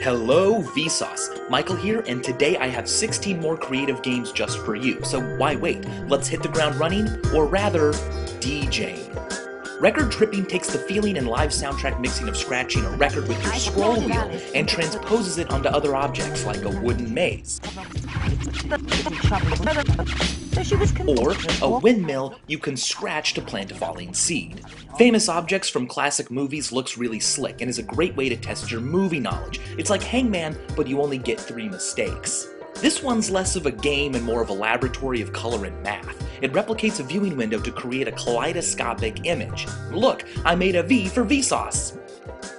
Hello Vsauce, Michael here, and today I have 16 more creative games just for you. So why wait? Let's hit the ground running, or rather, DJing. Record tripping takes the feeling and live soundtrack mixing of scratching a record with your scroll wheel and transposes it onto other objects like a wooden maze. Or a windmill you can scratch to plant a falling seed. Famous objects from classic movies looks really slick and is a great way to test your movie knowledge. It's like Hangman, but you only get 3 mistakes. This one's less of a game and more of a laboratory of color and math. It replicates a viewing window to create a kaleidoscopic image. Look, I made a V for Vsauce.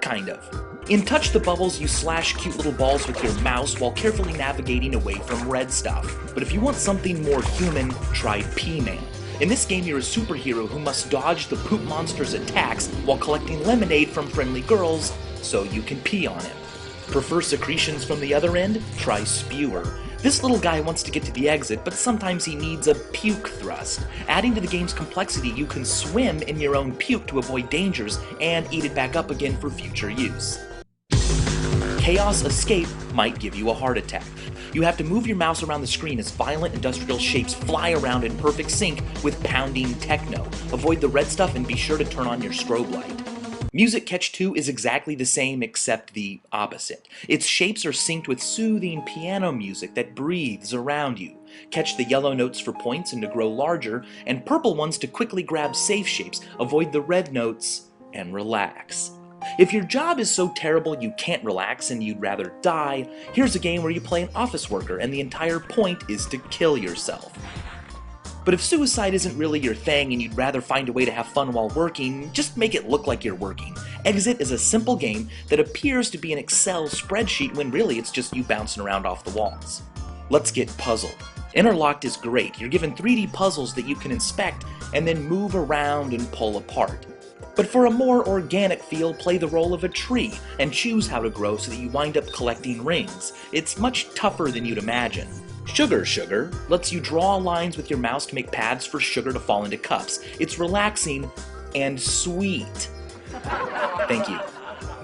Kind of. In Touch the Bubbles, you slash cute little balls with your mouse while carefully navigating away from red stuff. But if you want something more human, try P-Man. In this game, you're a superhero who must dodge the poop monster's attacks while collecting lemonade from friendly girls so you can pee on him. Prefer secretions from the other end? Try Spewer. This little guy wants to get to the exit, but sometimes he needs a puke thrust. Adding to the game's complexity, you can swim in your own puke to avoid dangers and eat it back up again for future use. Chaos Escape might give you a heart attack. You have to move your mouse around the screen as violent industrial shapes fly around in perfect sync with pounding techno. Avoid the red stuff and be sure to turn on your strobe light. Music Catch 2 is exactly the same except the opposite. Its shapes are synced with soothing piano music that breathes around you. Catch the yellow notes for points and to grow larger, and purple ones to quickly grab safe shapes. Avoid the red notes and relax. If your job is so terrible you can't relax and you'd rather die, here's a game where you play an office worker and the entire point is to kill yourself. But if suicide isn't really your thing and you'd rather find a way to have fun while working, just make it look like you're working. Exit is a simple game that appears to be an Excel spreadsheet when really it's just you bouncing around off the walls. Let's get puzzled. Interlocked is great. You're given 3D puzzles that you can inspect and then move around and pull apart. But for a more organic feel, play the role of a tree and choose how to grow so that you wind up collecting rings. It's much tougher than you'd imagine. Sugar Sugar lets you draw lines with your mouse to make paths for sugar to fall into cups. It's relaxing and sweet. Thank you.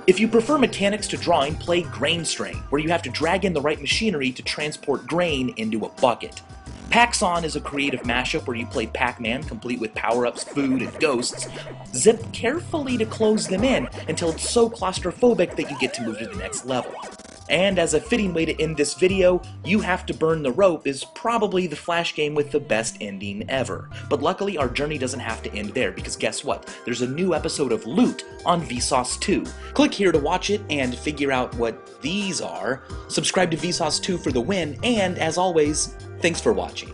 If you prefer mechanics to drawing, play Grain Strain, where you have to drag in the right machinery to transport grain into a bucket. Pac-Son is a creative mashup where you play Pac-Man, complete with power-ups, food, and ghosts. Zip carefully to close them in until it's so claustrophobic that you get to move to the next level. And as a fitting way to end this video, You Have to Burn the Rope is probably the Flash game with the best ending ever. But luckily our journey doesn't have to end there, because guess what? There's a new episode of Loot on Vsauce 2. Click here to watch it and figure out what these are. Subscribe to Vsauce 2 for the win, and as always, thanks for watching.